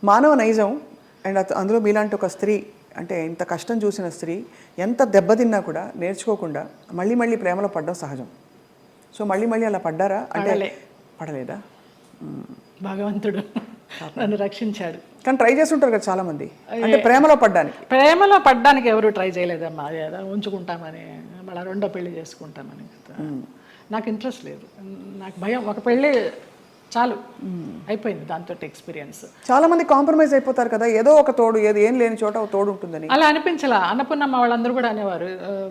మానవ నైజం అండ్ అందులో మీలాంటి ఒక స్త్రీ అంటే ఇంత కష్టం చూసిన స్త్రీ ఎంత దెబ్బతిన్నా కూడా నేర్చుకోకుండా మళ్ళీ మళ్ళీ ప్రేమలో పడడం సహజం. సో మళ్ళీ మళ్ళీ అలా పడ్డారా? అంటే పడలేదా? భగవంతుడు నన్ను రక్షించాడు. కానీ ట్రై చేస్తుంటారు కదా చాలామంది, అంటే ప్రేమలో పడ్డానికి ఎవరు ట్రై చేయలేదమ్మా. అదే ఉంచుకుంటామని మళ్ళీ రెండో పెళ్లి చేసుకుంటామని. నాకు ఇంట్రెస్ట్ లేదు, నాకు భయం. ఒక పెళ్ళి చాలు, అయిపోయింది దాంతో ఎక్స్పీరియన్స్. చాలా మంది కాంప్రమైజ్ అయిపోతారు కదా, ఏదో ఒక తోడు, ఏం లేని చోట ఒక తోడు ఉంటుందని. అలా అనిపించలా. అన్నపూర్ణమ్మ వాళ్ళందరూ కూడా అనేవారు,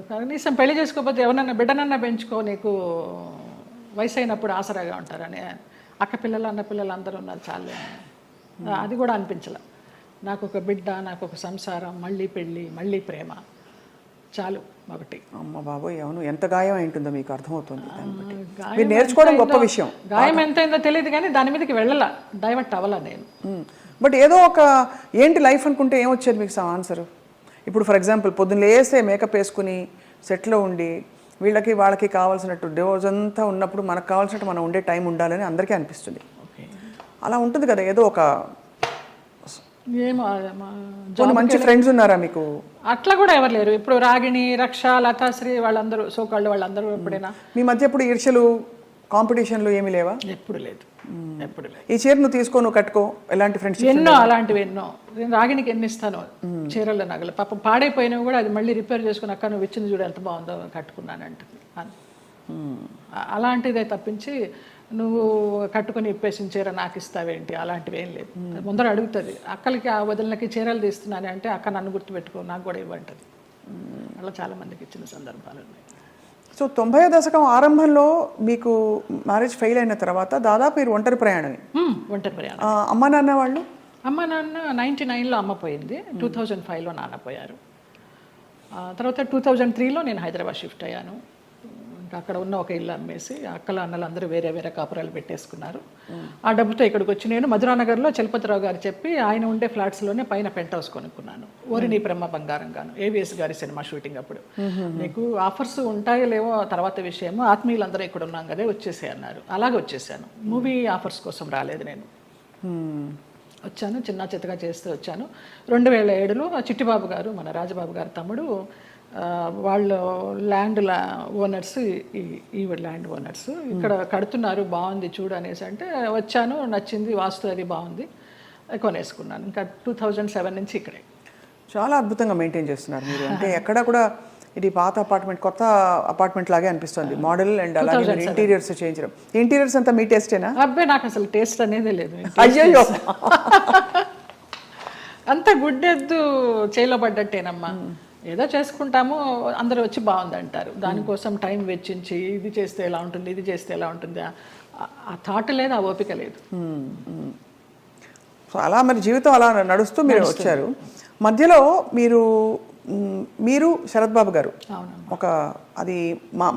కనీసం పెళ్లి చేసుకోకపోతే ఎవరన్నా బిడ్డనన్నా పెంచుకో, నీకు వయసు అయినప్పుడు ఆసరాగా ఉంటారని. అక్క పిల్లలు అన్న పిల్లలు అందరూ ఉన్నారు, చాలే. అది కూడా అనిపించలే. నాకు ఒక బిడ్డ, నాకు ఒక సంసారం, మళ్ళీ పెళ్ళి, మళ్ళీ ప్రేమ, చాలు ఒకటి. అమ్మ బాబోయ్, అవును, ఎంత గాయం అయింటుందో మీకు అర్థమవుతుంది. మీరు నేర్చుకోవడం గొప్ప విషయం. గాయం ఎంతైందో తెలియదు కానీ దాని మీదకి వెళ్ళాల, డైవర్ట్ అవ్వాల నేను. బట్ ఏదో ఒక ఏంటి లైఫ్ అనుకుంటే ఏమొచ్చేది మీకు ఆన్సర్? ఇప్పుడు ఫర్ ఎగ్జాంపుల్ పొద్దున్న లేస్తే మేకప్ వేసుకుని సెట్లో ఉండి వాళ్ళకి కావాల్సినట్టు రోజంతా ఉన్నప్పుడు మనకు కావాల్సినట్టు మనం ఉండే టైం ఉండాలని అందరికీ అనిపిస్తుంది. అలా ఉంటుంది కదా, ఏదో ఒక మంచి ఫ్రెండ్స్ ఉన్నారా మీకు? అట్లా కూడా ఎవరు లేరు. ఇప్పుడు రాగిణి, రక్ష, లతాశ్రీ వాళ్ళందరూ సోకాళ్ళు వాళ్ళందరూ ఎప్పుడైనా మీ మధ్య ఎప్పుడు ఈర్ష్యలు, కాంపిటీషన్లు ఏమీ లేవా? ఎప్పుడు లేదు, ఎప్పుడు లేదు. ఈ చీర నువ్వు తీసుకో, నువ్వు కట్టుకో, ఎలాంటి ఫ్రెండ్షిప్? ఎన్నో అలాంటివి ఎన్నో. నేను రాగిణికి ఎన్ని ఇస్తాను చీరల నగలు, పాపం పాడైపోయినవి కూడా అది మళ్ళీ రిపేర్ చేసుకుని, అక్క నువ్వు ఇచ్చింది చూడు ఎంత బాగుందో, కట్టుకున్నాను అంటుంది. అలాంటిదే తప్పించి నువ్వు కట్టుకుని ఇప్పేసిన చీర నాకు ఇస్తావేంటి, అలాంటివి ఏం లేదు. ముందర అడుగుతుంది, అక్కలకి ఆ వదిలినకి చీరలు తీస్తున్నాను అంటే అక్క నన్ను గుర్తుపెట్టుకో, నాకు కూడా ఇవ్వంటుంది. అలా చాలామందికి ఇచ్చిన సందర్భాలు ఉన్నాయి. సో 90వ దశకం ఆరంభంలో మీకు మ్యారేజ్ ఫెయిల్ అయిన తర్వాత దాదాపు మీరు ఒంటరి ప్రయాణమే. ఒంటరి ప్రయాణం. అమ్మ నాన్న వాళ్ళు? అమ్మ నాన్న 99లో అమ్మ పోయింది, 2005లో నాన్న పోయారు. తర్వాత 2003లో నేను హైదరాబాద్ షిఫ్ట్ అయ్యాను. అక్కడ ఉన్న ఒక ఇల్లు అమ్మేసి అక్కల అన్నలు అందరూ వేరే వేరే కాపురాలు పెట్టేసుకున్నారు. ఆ డబ్బుతో ఇక్కడికి వచ్చి నేను మధురానగర్లో చలపతిరావు గారు చెప్పి ఆయన ఉండే ఫ్లాట్స్లోనే పైన పెంట్ హౌస్ కొనుక్కున్నాను. ఓరిని బ్రహ్మ బంగారంగాను, ఏవిఎస్ గారి సినిమా షూటింగ్ అప్పుడు. నీకు ఆఫర్స్ ఉంటాయో లేవో తర్వాత విషయము, ఆత్మీయులందరూ ఇక్కడ ఉన్నాం కదా వచ్చేసే అన్నారు. అలాగే వచ్చేసాను. మూవీ ఆఫర్స్ కోసం రాలేదు నేను, వచ్చాను చిన్న చిత్తగా చేస్తూ వచ్చాను. 2007లో చిట్టిబాబు గారు, మన రాజబాబు గారు తమ్ముడు, వాళ్ళు ల్యాండ్ ఓనర్స్, ఈ ల్యాండ్ ఓనర్స్ ఇక్కడ కడుతున్నారు, బాగుంది చూడు అనేసి అంటే వచ్చాను, నచ్చింది, వాస్తు అది బాగుంది, కొనేసుకున్నాను. ఇంకా 2007 నుంచి ఇక్కడే. చాలా అద్భుతంగా మెయింటైన్ చేస్తున్నారు మీరు. అంటే ఎక్కడ కూడా ఇది పాత అపార్ట్మెంట్ కొత్త అపార్ట్మెంట్ లాగే అనిపిస్తుంది, మోడల్ అండ్ అలాగే ఇంటీరియర్స్ చేయించడం. ఇంటీరియర్స్ అంతా మీ టేస్టేనా? అబ్బాయి నాకు అసలు టేస్ట్ అనేదే లేదు. అయ్యో, అంత గుడ్డెద్దు చేలో పడ్డట్టేనమ్మా. ఏదో చేసుకుంటాము, అందరూ వచ్చి బాగుంది అంటారు. దానికోసం టైం వెచ్చించి ఇది చేస్తే ఎలా ఉంటుంది, ఇది చేస్తే ఎలా ఉంటుంది, ఆ థాట్ లేదు, ఆ ఓపిక లేదు. సో అలా మరి జీవితం అలా నడుస్తూ మీరు వచ్చారు. మధ్యలో మీరు శరత్ బాబు గారు ఒక అది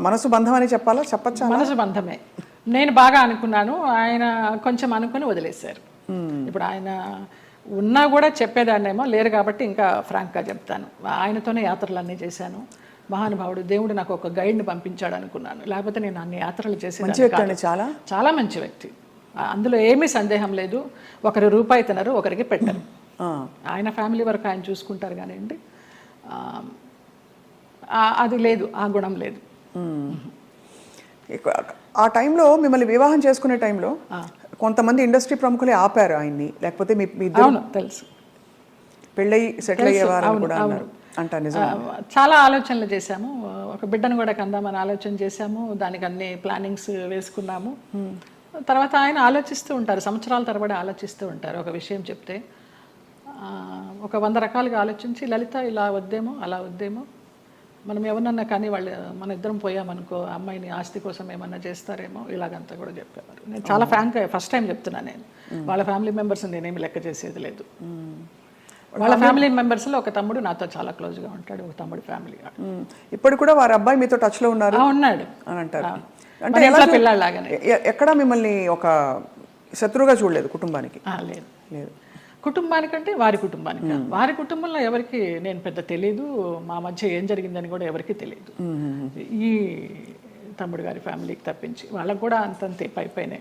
మనసు బంధం అని చెప్పచ్చా? మనసు బంధమే. నేను బాగా అనుకున్నాను, ఆయన కొంచెం అనుకుని వదిలేశారు. ఇప్పుడు ఆయన ఉన్నా కూడా చెప్పేదాన్నేమో, లేరు కాబట్టి ఇంకా ఫ్రాంక్గా చెప్తాను. ఆయనతోనే యాత్రలు అన్నీ చేశాను. మహానుభావుడు, దేవుడు నాకు ఒక గైడ్ని పంపించాడు అనుకున్నాను, లేకపోతే నేను అన్ని యాత్రలు చేసేదాన్ని. చాలా చాలా మంచి వ్యక్తి, అందులో ఏమీ సందేహం లేదు. ఒకరు రూపాయి తినరు, ఒకరికి పెట్టరు. ఆయన ఫ్యామిలీ వరకు ఆయన చూసుకుంటారు కానివ్వండి, అది లేదు, ఆ గుణం లేదు. ఆ టైంలో మిమ్మల్ని వివాహం చేసుకునే టైంలో కొంతమంది ఇండస్ట్రీ ప్రముఖులే ఆపారు ఆయన్ని, లేకపోతే మీ తెలుసు పెళ్ళయి సెటిల్ అయ్యేవారు కూడా అన్నారు అంట. నిజం. చాలా ఆలోచనలు చేశాము, ఒక బిడ్డను కూడా కందామని ఆలోచన చేశాము, దానికి అన్ని ప్లానింగ్స్ వేసుకున్నాము. తర్వాత ఆయన ఆలోచిస్తూ ఉంటారు, సంవత్సరాల తరబడి ఆలోచిస్తూ ఉంటారు. ఒక విషయం చెప్తే ఒక 100 రకాలుగా ఆలోచించి, లలిత ఇలా వద్దేమో, అలా వద్దేమో, మనం ఎవరన్నా కానీ వాళ్ళు మన ఇద్దరం పోయామనుకో అమ్మాయిని ఆస్తి కోసం ఏమన్నా చేస్తారేమో, ఇలాగంతా కూడా చెప్పేవారు. నేను చాలా ఫ్రాంక్గా ఫస్ట్ టైం చెప్తున్నాను. నేను వాళ్ళ ఫ్యామిలీ మెంబర్స్ నేనేమి లెక్క చేసేది లేదు. వాళ్ళ ఫ్యామిలీ మెంబర్స్లో ఒక తమ్ముడు నాతో చాలా క్లోజ్గా ఉంటాడు, ఒక తమ్ముడు ఫ్యామిలీ. ఇప్పుడు కూడా వారి అబ్బాయి మీతో టచ్లో ఉన్నాడు ఉన్నాడు అని అంటారు. అంటే పిల్లలాగానే ఎక్కడ మిమ్మల్ని ఒక శత్రువుగా చూడలేదు కుటుంబానికి? లేదు లేదు. కుటుంబానికంటే వారి కుటుంబానికి, వారి కుటుంబంలో ఎవరికి నేను పెద్ద తెలీదు, మా మధ్య ఏం జరిగిందని కూడా ఎవరికి తెలియదు. ఈ తమ్ముడు గారి ఫ్యామిలీకి తప్పించి వాళ్ళకు కూడా అంతంతే పైపైనే.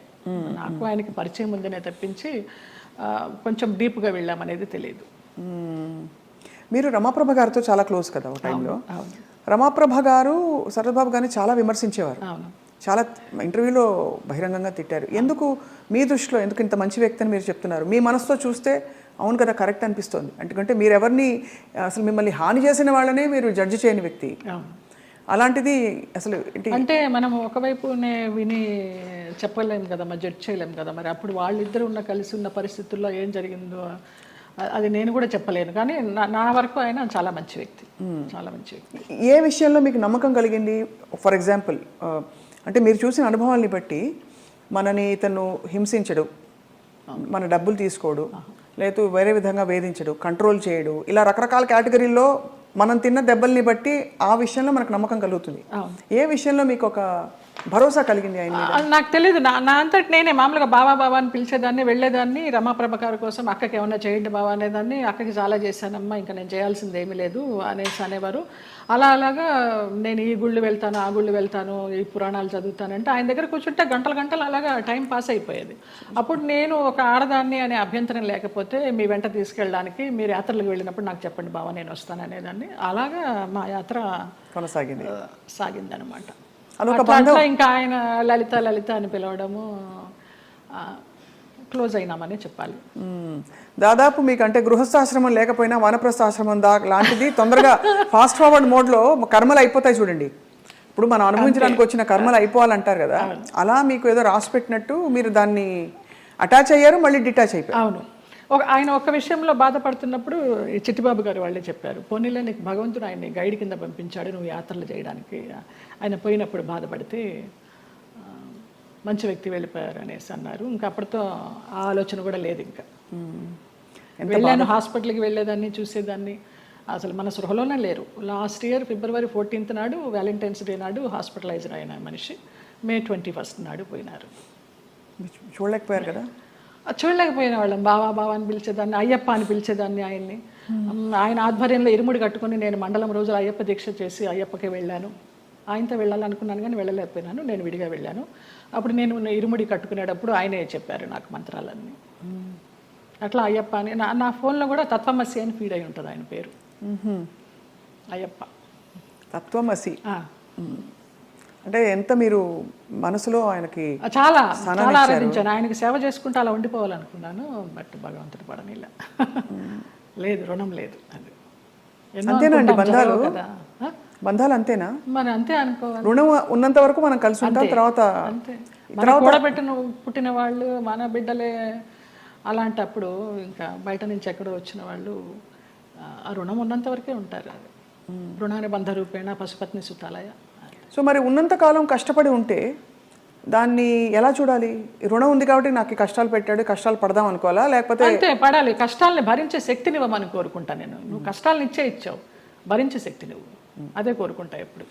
నాకు ఆయనకి పరిచయం ఉందనే తప్పించి కొంచెం డీప్గా వెళ్ళామనేది తెలియదు. మీరు రమాప్రభ గారితో చాలా క్లోజ్ కదా ఒక టైంలో. అవును. రమాప్రభ గారు శరత్బాబు గారిని చాలా విమర్శించేవారు, అవును. చాలా ఇంటర్వ్యూలో బహిరంగంగా తిట్టారు. ఎందుకు మీ దృష్టిలో ఎందుకు ఇంత మంచి వ్యక్తి అని మీరు చెప్తున్నారు? మీ మనసుతో చూస్తే అవును కదా కరెక్ట్ అనిపిస్తుంది. ఎందుకంటే మీరు ఎవరిని అసలు మిమ్మల్ని హాని చేసిన వాళ్ళనే మీరు జడ్జి చేయని వ్యక్తి. అవును. అలాంటిది అసలు అంటే మనం ఒకవైపునే విని చెప్పలేము కదా, మరి జడ్జ్ చేయలేము కదా. మరి అప్పుడు వాళ్ళిద్దరు కలిసి ఉన్న పరిస్థితుల్లో ఏం జరిగిందో అది నేను కూడా చెప్పలేను. కానీ నా వరకు ఆయన చాలా మంచి వ్యక్తి, చాలా మంచి వ్యక్తి. ఏ విషయంలో మీకు నమ్మకం కలిగింది? ఫర్ ఎగ్జాంపుల్ అంటే మీరు చూసిన అనుభవాల్ని బట్టి మనని ఇతను హింసించడు, మన డబ్బులు తీసుకోడు, లేదు వేరే విధంగా వేధించడు, కంట్రోల్ చేయడు, ఇలా రకరకాల కేటగిరీల్లో మనం తిన్న దెబ్బల్ని బట్టి ఆ విషయంలో మనకు నమ్మకం కలుగుతుంది. ఏ విషయంలో మీకు ఒక భరోసా కలిగింది ఆయన మీద? నాకు తెలియదు. నా అంతటి నేనే మామూలుగా బావా బావా అని పిలిచేదాన్ని, వెళ్ళేదాన్ని. రమాప్రభ గారి కోసం అక్కకి ఏమన్నా చేయండి బావా అనేదాన్ని. అక్కకి చాలా చేశానమ్మా, ఇంకా నేను చేయాల్సింది ఏమీ లేదు అనేవారు. అలాగా నేను ఈ గుళ్ళు వెళ్తాను, ఆ గుళ్ళు వెళ్తాను, ఈ పురాణాలు చదువుతానంటే ఆయన దగ్గర కూర్చుంటే గంటలు గంటలు అలాగా టైం పాస్ అయిపోయేది. అప్పుడు నేను ఒక ఆడదాన్ని అనే అభ్యంతరం లేకపోతే మీ వెంట తీసుకెళ్ళడానికి, మీరు యాత్రలకు వెళ్ళినప్పుడు నాకు చెప్పండి బావా నేను వస్తాను అనేదాన్ని. అలాగా మా యాత్ర సాగిందనమాట. అట్లా ఇంకా ఆయన లలిత లలిత అని పిలవడము, క్లోజ్ అయినామని చెప్పాలి. దాదాపు మీకు అంటే గృహస్థాశ్రమం లేకపోయినా వానప్రస్థాశ్రమం లాంటిది తొందరగా ఫాస్ట్ ఫార్వర్డ్ మోడ్లో కర్మలు అయిపోతాయి చూడండి. ఇప్పుడు మనం అనుభవించడానికి వచ్చిన కర్మలు అయిపోవాలంటారు కదా, అలా మీకు ఏదో రాసి పెట్టినట్టు మీరు దాన్ని అటాచ్ అయ్యారు, మళ్ళీ డిటాచ్ అయిపోయారు. అవును. ఆయన ఒక విషయంలో బాధపడుతున్నప్పుడు ఈ చిట్టిబాబు గారు వాళ్ళే చెప్పారు, పోనీలే నీకు భగవంతుడు ఆయన్ని గైడ్ కింద పంపించాడు నువ్వు యాత్రలు చేయడానికి. ఆయన పోయినప్పుడు బాధపడితే మంచి వ్యక్తి వెళ్ళిపోయారు అనేసి అన్నారు. ఇంకా అప్పటితో ఆ ఆలోచన కూడా లేదు. ఇంకా వెళ్ళాను, హాస్పిటల్కి వెళ్ళేదాన్ని, చూసేదాన్ని, అసలు మన సృహలోనే లేరు. లాస్ట్ ఇయర్ February 14th నాడు, వ్యాలంటైన్స్ డే నాడు హాస్పిటలైజ్ అయిన మనిషి May 21st నాడు పోయినారు. చూడలేకపోయారు కదా? చూడలేకపోయిన వాళ్ళం. బావా బావా అని పిలిచేదాన్ని, అయ్యప్ప అని పిలిచేదాన్ని ఆయన్ని. ఆయన ఆధ్వర్యంలో ఇరుముడి కట్టుకొని నేను మండలం రోజులు అయ్యప్ప దీక్ష చేసి అయ్యప్పకే వెళ్ళాను. ఆయనతో వెళ్ళాలనుకున్నాను కానీ వెళ్ళలేకపోయినాను, నేను విడిగా వెళ్ళాను. అప్పుడు నేను ఇరుముడి కట్టుకునేటప్పుడు ఆయనే చెప్పారు నాకు మంత్రాలన్నీ. అట్లా అయ్యప్ప అని నా ఫోన్లో కూడా తత్వమసి అని ఫీడ్ అయి ఉంటుంది ఆయన పేరు. అయ్యప్ప తత్వమసి అంటే ఎంత మీరు మనసులో ఆయనకి చాలా చాలా ఆరాధించాను. ఆయనకి సేవ చేసుకుంటూ అలా ఉండిపోవాలనుకున్నాను. బట్ భగవంతుడు పడనిలా. లేదు, రుణం లేదు. అది అంతేనండి బంధాలు. బంధాలు అంతేనా? మరి అంతే అనుకోవాలి. రుణం ఉన్నంత వరకు మనం కలిసి ఉంటాం, తర్వాత కూడబెట్టిన పుట్టిన వాళ్ళు మన బిడ్డలే. అలాంటప్పుడు ఇంకా బయట నుంచి ఎక్కడో వచ్చిన వాళ్ళు ఆ రుణం ఉన్నంత వరకే ఉంటారు. అది రుణాన్ని బంధ రూపేణ పశుపత్ని సుతాలయ. సో మరి ఉన్నంతకాలం కష్టపడి ఉంటే దాన్ని ఎలా చూడాలి? రుణం ఉంది కాబట్టి నాకు కష్టాలు పెట్టాడు, కష్టాలు పడదాం అనుకోవాలా? లేకపోతే అంతే, పడాలి. కష్టాలని భరించే శక్తినివ్వమని కోరుకుంటా నేను. నువ్వు కష్టాలను ఇచ్చావు, భరించే శక్తి నువ్వు, అదే కోరుకుంటా ఎప్పుడు.